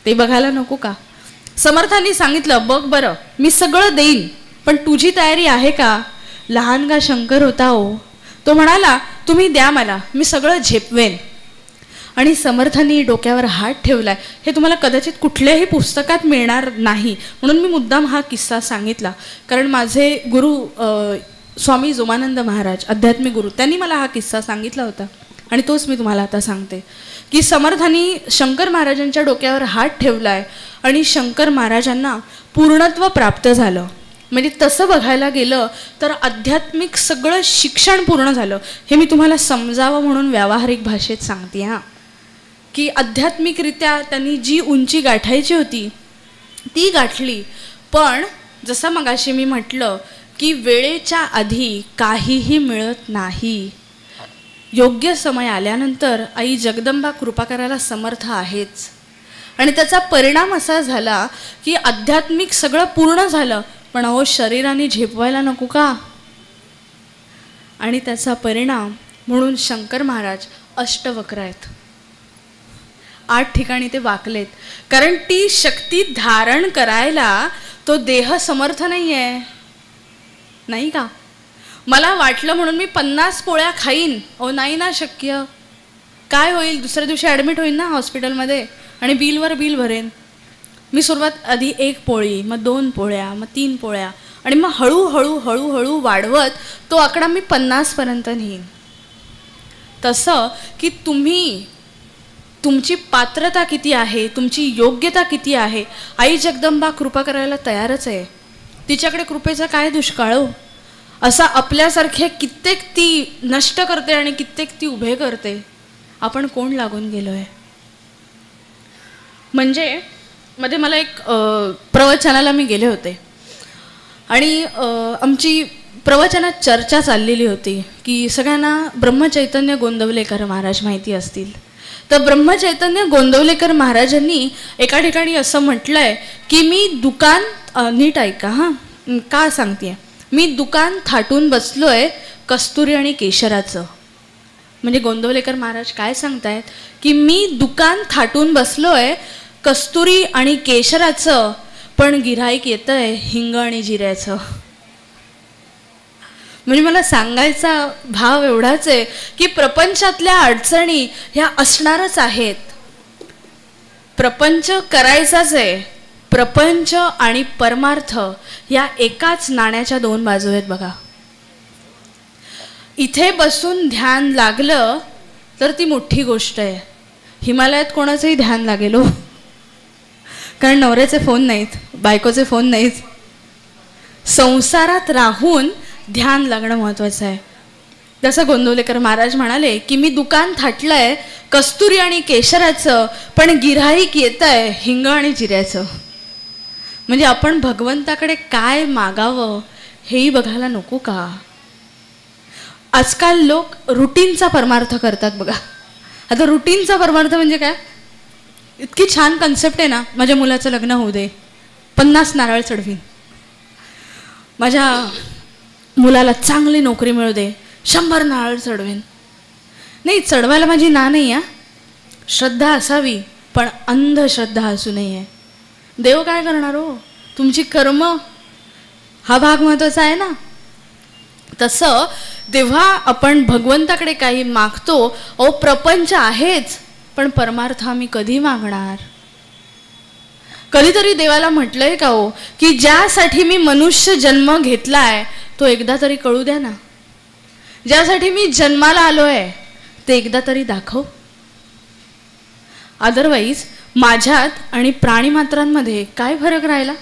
ते बघायला नको का? समर्थांनी सांगितलं, बघ बरं मी सगळं देईन, पण तुझी तयारी आहे का? लहानगा शंकर होता हो, तो म्हणाला तुम्ही द्या मला, मी सगळं झेपवेन. आणि समर्थांनी डोक्यावर हात ठेवलाय. हे तुम्हाला कदाचित कुठल्याही पुस्तकात मिळणार नाही, म्हणून मी मुद्दाम हा किस्सा सांगितला. कारण माझे गुरु स्वामी जोमानंद महाराज, आध्यात्मिक गुरु, त्यांनी मला हा किस्सा सांगितला होता आणि तोच मी तुम्हाला आता सांगते की समर्थांनी शंकर महाराजांच्या डोक्यावर हात ठेवलाय आणि शंकर महाराजांना पूर्णत्व प्राप्त झालं. म्हणजे तसं बघायला गेलं तर आध्यात्मिक सगळं शिक्षण पूर्ण झालं. हे मी तुम्हाला समजावं म्हणून व्यावहारिक भाषेत सांगते हां, की आध्यात्मिकरित्या त्यांनी जी उंची गाठायची होती ती गाठली. पण जसं मगाशी मी म्हटलं की वेळेच्या आधी काहीही मिळत नाही. योग्य समय आल्यानंतर आई जगदंबा कृपा करायला समर्थ आहेच. आणि त्याचा परिणाम असा झाला की आध्यात्मिक सगळं पूर्ण झालं, पण अहो शरीराने झेपवायला नको का? आणि त्याचा परिणाम म्हणून शंकर महाराज अष्टवक्र आहेत. 8 ठिकाणी ते वाकलेत, कारण ती शक्ती धारण करायला तो देह समर्थ नाही आहे, नाही का? मला वाटलं म्हणून मी 50 पोळ्या खाईन. नाही ना शक्य. काय होईल, दुसऱ्या दिवशी ॲडमिट होईन ना हॉस्पिटलमध्ये आणि बिलवर बिल भरेन. मी सुरुवात आधी 1 पोळी, मग 2 पोळ्या, मग 3 पोळ्या आणि मग हळूहळू हळूहळू वाढवत तो आकडा मी 50पर्यंत नेईन. तसं की तुमची पात्रता किती आहे, तुमची योग्यता किती आहे, आई जगदंबा कृपा करायला तयारच आहे. तिच्याकडे कृपेचा काय दुष्काळ हो. असा आपल्यासारखे कित्येक ती नष्ट करते आणि कित्येक ती उभे करते. आपण कोण लागून गेलो आहे. म्हणजे मध्ये मला एक प्रवचनाला मी गेले होते आणि आमची प्रवचनात चर्चा चाललेली होती की सगळ्यांना ब्रह्मचैतन्य गोंदवलेकर महाराज माहिती असतील. तर ब्रह्मचैतन्य गोंदवलेकर महाराजांनी एका ठिकाणी असं म्हटलंय की मी दुकान, नीट ऐका हां, का सांगते, मी दुकान थाटून बसलोय कस्तुरी आणि केशराचं. म्हणजे गोंदवलेकर महाराज काय सांगतायत की मी दुकान थाटून बसलोय कस्तुरी आणि केशराचं, पण गिऱ्हाईक येतंय हिंग आणि जिऱ्याचं. म्हणजे मला सांगायचा भाव एवढाच आहे की प्रपंचातल्या अडचणी ह्या असणारच आहेत. प्रपंच करायचाच आहे. प्रपंच आणि परमार्थ या एकाच नाण्याच्या 2 बाजू आहेत बघा. इथे बसून ध्यान लागलं तर ती मोठी गोष्ट आहे. हिमालयात कोणाचंही ध्यान लागेल हो, कारण नवऱ्याचे फोन नाहीत, बायकोचे फोन नाहीत. संसारात राहून ध्यान लागणं महत्त्वाचं आहे. जसं गोंदवलेकर महाराज म्हणाले की मी दुकान थाटलंय कस्तुरी आणि केशराचं, पण गिऱ्हाईक येतंय हिंग आणि जिऱ्याचं. म्हणजे आपण भगवंताकडे काय मागावं हेही बघायला नको का. आजकाल लोक रुटीनचा परमार्थ करतात बघा. आता रुटीनचा परमार्थ म्हणजे काय, इतकी छान कन्सेप्ट आहे ना, माझ्या मुलाचं लग्न होऊ दे, 50 नारळ चढवीन, माझ्या मुलाला चांगली नोकरी मिळू दे, 100 नारळ चढवेन. नाही, चढवायला माझी ना नाही आहे, श्रद्धा असावी, पण अंधश्रद्धा असू नये. देव काय करणार हो, तुमची कर्म हा भाग महत्त्वाचा आहे ना. तसं जेव्हा आपण भगवंताकडे काही मागतो, प्रपंच आहेच, पण परमार्थ आम्ही कधी मागणार. कधीतरी देवाला म्हटलंय का हो की ज्यासाठी मी मनुष्य जन्म घेतलाय तो एकदा तरी कळू द्या ना. ज्यासाठी मी जन्माला आलोय ते एकदा तरी दाखव. अदरवाईज माझ्यात आणि प्राणीमात्रांमध्ये काय फरक राहिला.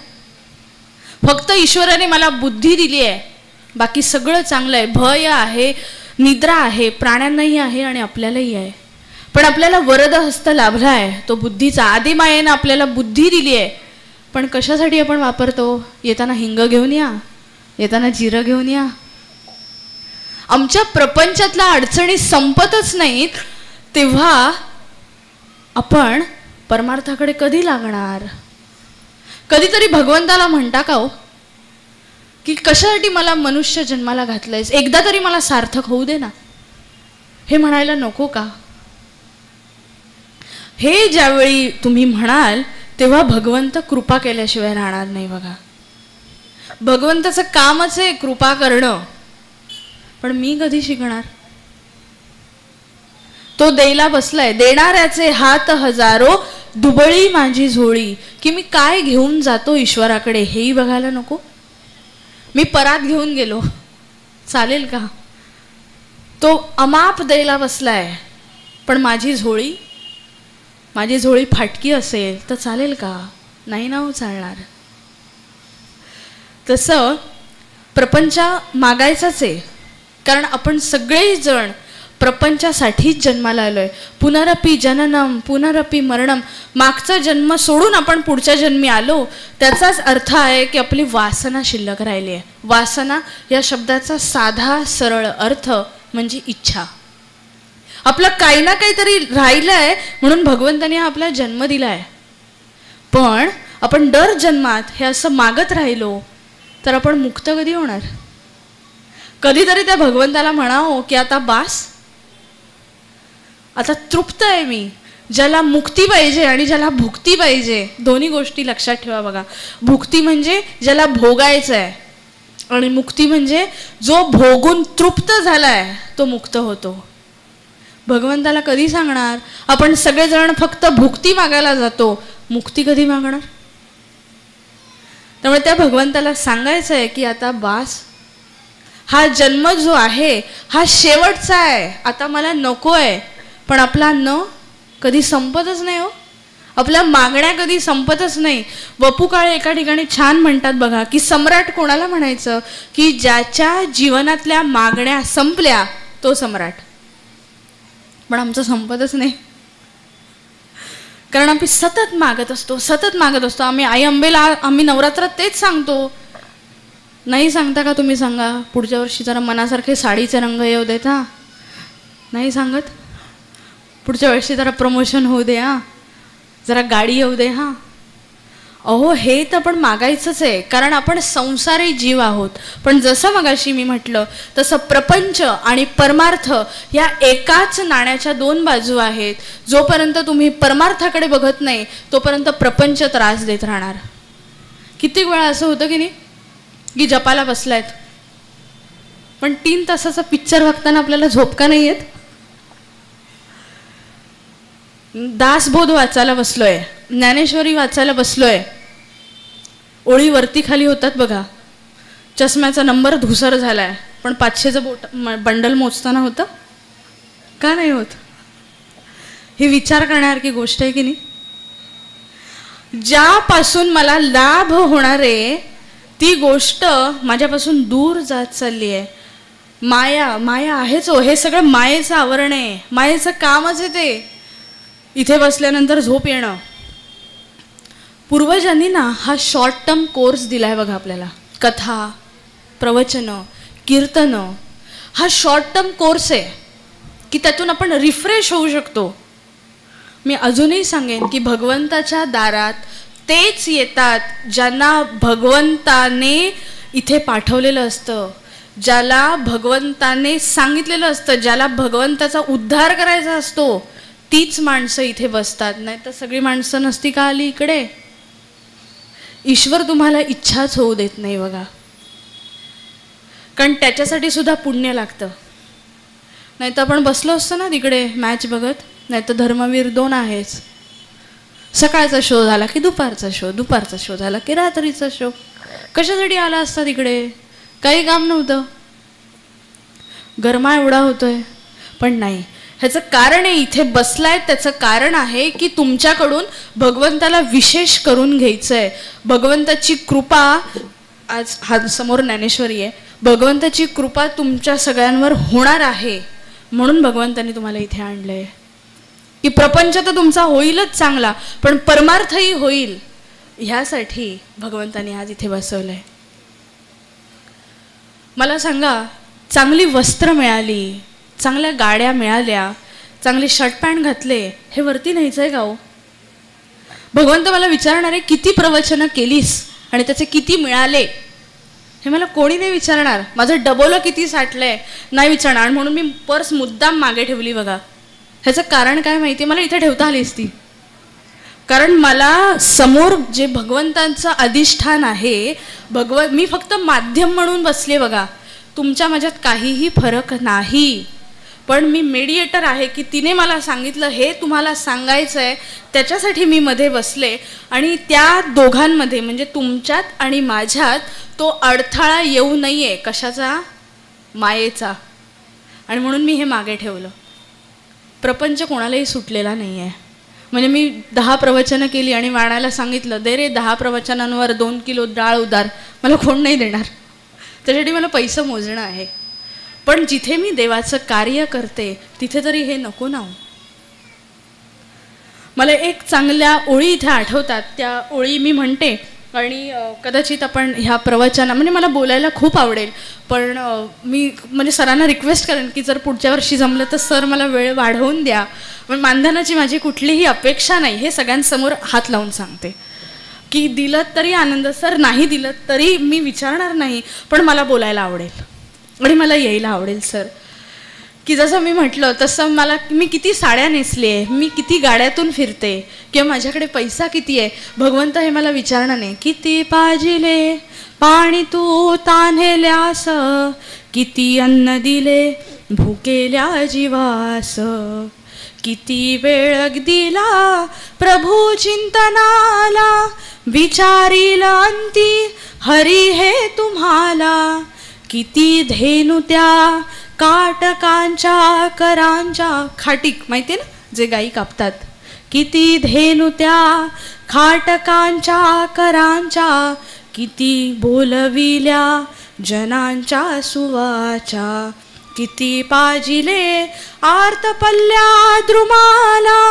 फक्त ईश्वराने मला बुद्धी दिली आहे, बाकी सगळं चांगलं आहे. भय आहे, निद्रा आहे, प्राण्यांनाही आहे आणि आपल्यालाही आहे. पण आपल्याला वरद हस्त लाभला आहे तो बुद्धीचा. आदिमायेनं आपल्याला बुद्धी दिली आहे, पण कशासाठी आपण वापरतो. येताना हिंग घेऊन या, येताना जिरं घेऊन या. आमच्या प्रपंचातल्या अडचणी संपतच नाहीत, तेव्हा आपण परमार्थाकडे कधी लागणार. कधीतरी भगवंताला म्हणता का हो की कशासाठी मला मनुष्य जन्माला घातलंयस, एकदा तरी मला सार्थक होऊ दे ना. हे म्हणायला नको का. हे ज्यावेळी तुम्ही म्हणाल तेव्हा भगवंत कृपा केल्याशिवाय राहणार नाही बघा. भगवंताचं कामच आहे कृपा करणं, पण मी कधी शिकणार. तो द्यायला बसलाय, देणाऱ्याचे हात हजारो, दुबळी माझी झोळी. की मी काय घेऊन जातो ईश्वराकडे हेही बघायला नको. मी परात घेऊन गेलो चालेल का. तो अमाप द्यायला बसलाय, पण माझी झोळी फाटकी असेल तर चालेल का. नाही ना हो चालणार. तसं प्रपंच मागायचाच आहे, कारण आपण सगळेजण प्रपंचासाठीच जन्माला आलोय. पुनरपि जननम पुनरपि मरणम. मागचा जन्म सोडून आपण पुढच्या जन्मी आलो, त्याचाच अर्थ आहे की आपली वासना शिल्लक राहिली आहे. वासना या शब्दाचा साधा सरळ अर्थ म्हणजे इच्छा. आपलं काही ना काहीतरी राहिलंय म्हणून भगवंताने आपला जन्म दिलाय. पण आपण दर जन्मात हे असं मागत राहिलो तर आपण मुक्त कधी होणार. कधीतरी त्या भगवंताला म्हणावं की आता बास, आता तृप्त आहे मी. ज्याला मुक्ती पाहिजे आणि ज्याला भुक्ती पाहिजे, दोन्ही गोष्टी लक्षात ठेवा बघा. भुक्ती म्हणजे ज्याला भोगायचं आहे, आणि मुक्ती म्हणजे जो भोगून तृप्त झालाय तो मुक्त होतो. भगवंताला कधी सांगणार? आपण सगळेजण फक्त भुक्ती मागायला जातो, मुक्ती कधी मागणार? त्यामुळे त्या भगवंताला सांगायचं आहे की आता बास, हा जन्म जो आहे हा शेवटचा आहे, आता मला नको आहे. पण आपला न कधी संपतच नाही हो, आपल्या मागण्या कधी संपतच नाही. वपू काळे एका ठिकाणी छान म्हणतात बघा की सम्राट कोणाला म्हणायचं? की ज्याच्या जीवनातल्या मागण्या संपल्या तो सम्राट. पण आमचं संपतच नाही, कारण आम्ही सतत मागत असतो, सतत मागत असतो. आम्ही आई अंबेला आम्ही नवरात्रात तेच सांगतो. नाही सांगता का तुम्ही? सांगा, पुढच्या वर्षी जरा मनासारखे साडीचे रंग येऊ देत. हा नाही सांगत? पुढच्या वर्षी जरा प्रमोशन होऊ दे, हा जरा गाडी येऊ दे. हा अहो, हे तर पण मागायचंच आहे, कारण आपण संसारी जीव आहोत. पण जसं मगाशी मी म्हटलं तसं प्रपंच आणि परमार्थ या एकाच नाण्याच्या दोन बाजू आहेत. जोपर्यंत तुम्ही परमार्थाकडे बघत नाही तोपर्यंत प्रपंच त्रास देत राहणार. कित्येक वेळा असं होतं की नाही की जपाला बसलायत, पण 3 तासाचा पिक्चर बघताना आपल्याला झोपका नाही येत. दासबोध वाचायला बसलोय, ज्ञानेश्वरी वाचायला बसलोय, ओळी वरती खाली होतात बघा, चष्म्याचा नंबर धुसर झालाय, पण 500चं बंडल मोजताना होतं का नाही होत? ही विचार करण्यासारखी गोष्ट आहे की नाही? ज्यापासून मला लाभ होणार आहे ती गोष्ट माझ्यापासून दूर जात चालली आहे. माया, माया आहेच हो, हे सगळं मायेचं आवरण आहे, मायेचं कामच आहे ते. इथे बसल्यानंतर झोप येणं. पूर्वजांनी ना हा शॉर्ट टर्म कोर्स दिलाय बघा आपल्याला. कथा, प्रवचनं, कीर्तनं, हा शॉर्ट टर्म कोर्स आहे की त्यातून आपण रिफ्रेश होऊ शकतो. मी अजूनही सांगेन की भगवंताच्या दारात तेच येतात ज्यांना भगवंताने इथे पाठवलेलं असतं, ज्याला भगवंताने सांगितलेलं असतं, ज्याला भगवंताचा उद्धार करायचा असतो, तीच माणसं इथे बसतात. नाही तर सगळी माणसं नसती का आली इकडे? ईश्वर तुम्हाला इच्छाच होऊ देत नाही बघा, कारण त्याच्यासाठी सुद्धा पुण्य लागतं. नाही तर आपण बसलो असतो ना तिकडे मॅच बघत. नाही तर धर्मवीर 2 आहेच, सकाळचा शो झाला की दुपारचा शो, दुपारचा शो झाला की रात्रीचा शो. कशासाठी आला असता तिकडे? काही काम नव्हतं, गरमा एवढा होतोय. पण नाही, ह्याचं कारण आहे इथे बसलाय, त्याचं कारण आहे की तुमच्याकडून भगवंताला विशेष करून घ्यायचं आहे. भगवंताची कृपा, आज हा समोर ज्ञानेश्वरी आहे, भगवंताची कृपा तुमच्या सगळ्यांवर होणार आहे म्हणून भगवंताने तुम्हाला इथे आणलंय. की प्रपंच तर तुमचा होईलच चांगला, पण परमार्थही होईल, ह्यासाठी भगवंताने आज इथे बसवलंय. मला सांगा, चांगली वस्त्र मिळाली, चांगल्या गाड्या मिळाल्या, चांगले शर्ट पॅन्ट घातले, हे वरती न्यायचं आहे का हो? भगवंत मला विचारणार आहे किती प्रवचनं केलीस आणि त्याचे किती मिळाले, हे मला कोणी नाही विचारणार. माझं डबोलं किती साठलंय नाही विचारणार. म्हणून मी पर्स मुद्दाम मागे ठेवली बघा. ह्याचं कारण काय माहिती? मला इथे ठेवता आलीच ती, कारण मला समोर जे भगवंतांचं अधिष्ठान आहे, मी फक्त माध्यम म्हणून बसले बघा. तुमच्या माझ्यात काहीही फरक नाही, पण मी मेडिएटर आहे की तिने मला सांगितलं हे तुम्हाला सांगायचं आहे, त्याच्यासाठी मी मध्ये बसले. आणि त्या दोघांमध्ये म्हणजे तुमच्यात आणि माझ्यात तो अडथळा येऊ नये. कशाचा? मायेचा. आणि म्हणून मी हे मागे ठेवलं. प्रपंच कोणालाही सुटलेला नाही आहे. म्हणजे मी 10 प्रवचनं केली आणि वाणाला सांगितलं दे रे 10 प्रवचनांवर 2 किलो डाळ उधार, मला कोण नाही देणार, त्यासाठी मला पैसे मोजणं आहे. पण जिथे मी देवाचं कार्य करते तिथे तरी हे नको ना. मला एक चांगल्या ओळी इथे आठवतात, त्या ओळी मी म्हणते आणि कदाचित आपण ह्या प्रवचना म्हणजे मला बोलायला खूप आवडेल, पण मी म्हणजे सरांना रिक्वेस्ट करेन की जर पुढच्या वर्षी जमलं तर सर मला वेळ वाढवून द्या. पण मानधनाची माझी कुठलीही अपेक्षा नाही, हे सगळ्यांसमोर हात लावून सांगते की दिलं तरी आनंद, सर नाही दिलं तरी मी विचारणार नाही, पण मला बोलायला आवडेल आणि मला यायला आवडेल सर. की जसं मी म्हटलं तसं मी किती साड्या नेसली आहे, मी किती गाड्यातून फिरते किंवा माझ्याकडे पैसा किती आहे, भगवंत हे मला विचारणार नाही. किती पाजिले पाणी तू तान्हेल्यास, किती अन्न दिले भुकेल्या जीवास, किती वेळ दिला प्रभू चिंतनाला, विचारील अंती हरी हे तुम्हाला. किती धेनु त्या काटकांच्या करांच्या, खाटीक माहिती ना जे गायी कापतात, किती धेनु त्या खाटकांच्या करांच्या, किती बोलविल्या जनांच्या सुवाच्या, किती पाजिले आर्तपल्ल्या द्रुमाला,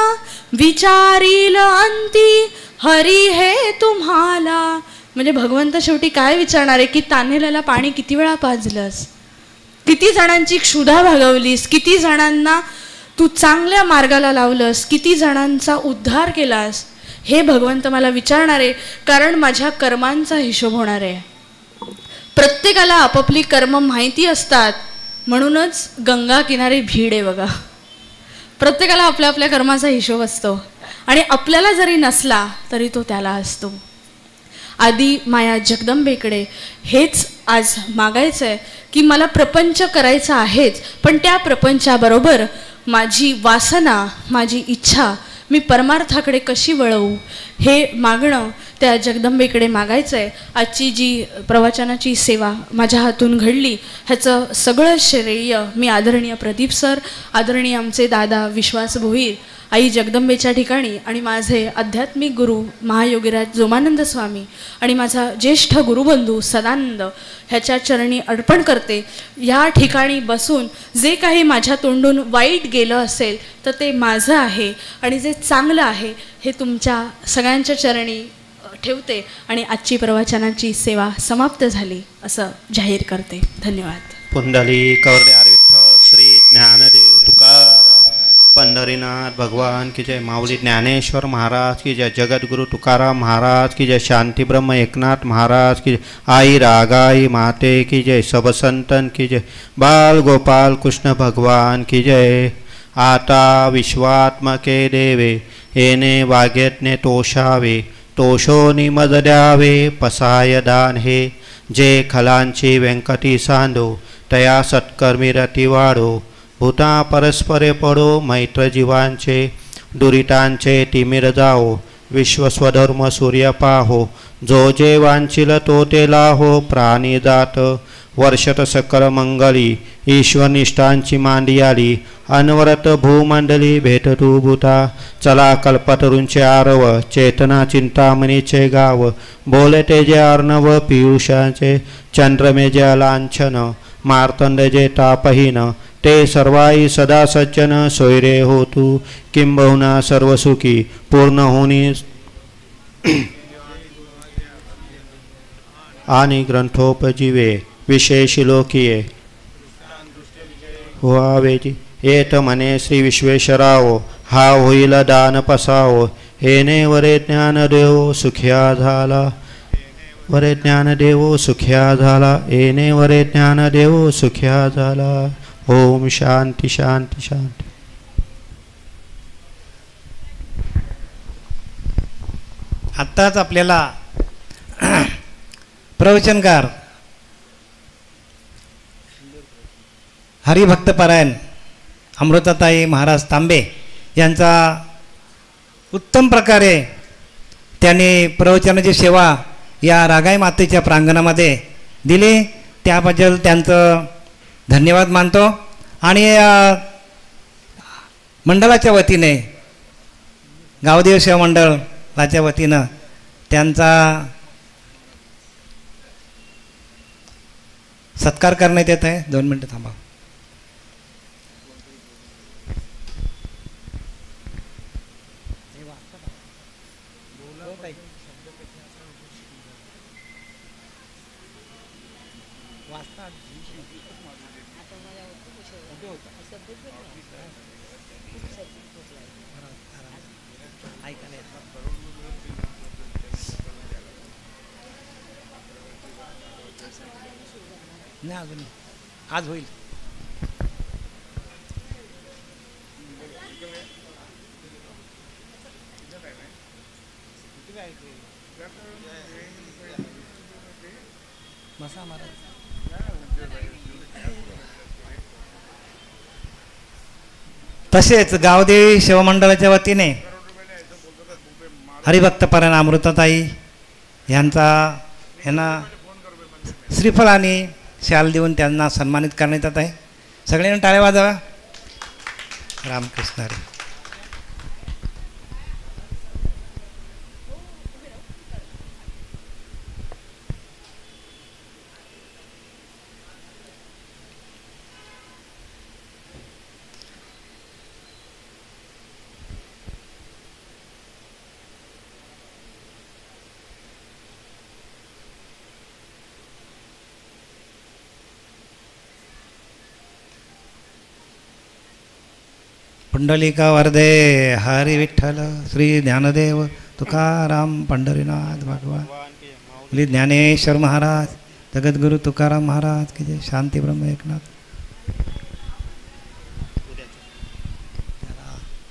विचारील अंती हरी हे तुम्हाला. म्हणजे भगवंत शेवटी काय विचारणार आहे की तान्हेल्याला पाणी किती वेळा पाजलंस, किती जणांची क्षुधा भागवलीस, किती जणांना तू चांगल्या मार्गाला लावलंस, किती जणांचा उद्धार केलास, हे भगवंत मला विचारणार आहे. कारण माझ्या कर्मांचा हिशोब होणार आहे. प्रत्येकाला आपापली कर्म माहिती असतात, म्हणूनच गंगा किनारी भीड आहे बघा. प्रत्येकाला आपल्या आपल्या कर्माचा हिशोब असतो आणि आपल्याला जरी नसला तरी तो त्याला असतो. आदी माया जगदंबेकडे हेच आज मागायचं आहे की मला प्रपंच करायचा आहेच, पण त्या प्रपंचाबरोबर माझी वासना, माझी इच्छा मी परमार्थाकडे कशी वळवू, हे मागणं त्या जगदंबेकडे मागायचं आहे. आजची जी प्रवचनाची सेवा माझ्या हातून घडली ह्याचं सगळं श्रेय मी आदरणीय प्रदीप सर, आदरणीय आमचे दादा विश्वास भोईर, आई जगदंबेच्या ठिकाणी आणि माझे आध्यात्मिक गुरु महायोगीराज जोमानंद स्वामी आणि माझा ज्येष्ठ गुरुबंधू सदानंद ह्याच्या चरणी अर्पण करते. या ठिकाणी बसून जे काही माझ्या तोंडून वाईट गेलं असेल तर ते माझं आहे आणि जे चांगलं आहे हे तुमच्या सगळ्यांच्या चरणी ठेवते आणि आजची प्रवचनाची सेवा समाप्त झाली असं जाहीर करते. धन्यवाद.
पुंडलिक वरदे विठ्ठल श्री ज्ञानदेव तुकाराम पंढरीनाथ भगवान की जय. माऊली ज्ञानेश्वर महाराज की जय. जगद्गुरु तुकाराम महाराज की जय. शांती ब्रह्म एकनाथ महाराज की जय. आई रागाई माते की जय. सब संतन की जय. बाल गोपाल कृष्ण भगवान की जय. आता विश्वात्मके देवे येणे वाग्यज्ञ तोषावे, तोषोनी मज द्यावे पसाय दान हे. जे खलांची व्यंकटी सांदो तया सत्कर्मी रती वाढो. भूता परस्परे पडो मैत्र जीवांचे, दुरितांचे तिमिर जाओ. विश्वस्वधर्म सूर्य पाहो, जो जे वांचिल तो ते लाहो. प्राणी जात वर्षत सकल मंगली, ईश्वरनिष्ठांची मांडी आली. अनवरत भूमंडली भेटतू भूता, चला कल्पतरूंचे आरव. चेतना चिंतामणीचे गाव, बोलते जे अर्णव पियुषांचे. चंद्रमे जे लांछन, मार्तंड जे तापहीन. ते सर्वाई सदा सज्जन, सोयरे होतू किंबहुना सर्वसुखी. पूर्ण होनी आणि ग्रंथोपजीवे, विशेष लोकीये व्हावेजी. येत म्हणे श्री विश्वेश्वराव, हा होईल दान पसावो. येणे वरे ज्ञान देव सुख्या झाला, वरे ज्ञान देव सुख्या झाला. येणे वरे ज्ञान देव सुख्या झाला. ओम शांती शांती शांती.
आत्ताच आपल्याला प्रवचनकार हरिभक्तपरायण अमृताताई महाराज तांबे यांचा उत्तम प्रकारे त्यांनी प्रवचनाची सेवा या रागाई मातेच्या प्रांगणामध्ये दिली. त्याबद्दल त्यांचं धन्यवाद मानतो आणि मंडळाच्या वतीने गावदेव सेवा मंडळाच्या वतीनं त्यांचा सत्कार करण्यात येत आहे. 2 मिनटं थांबा. नाही अजून आज होईल. तसेच गावदेवी शिवमंडळाच्या वतीने हरिभक्तपरायण अमृताताई यांना श्रीफळ आणि शाल देऊन त्यांना सन्मानित करण्यात येत आहे. सगळ्यांनी टाळ्या वाजवा. रामकृष्ण हरी. पुंडलिका वरदे हरी विठ्ठल श्री ज्ञानदेव तुकाराम पंढरीनाथ भगवान श्री ज्ञानेश्वर महाराज जगद्गुरु तुकाराम महाराज की जय. शांती ब्रह्म एकनाथ.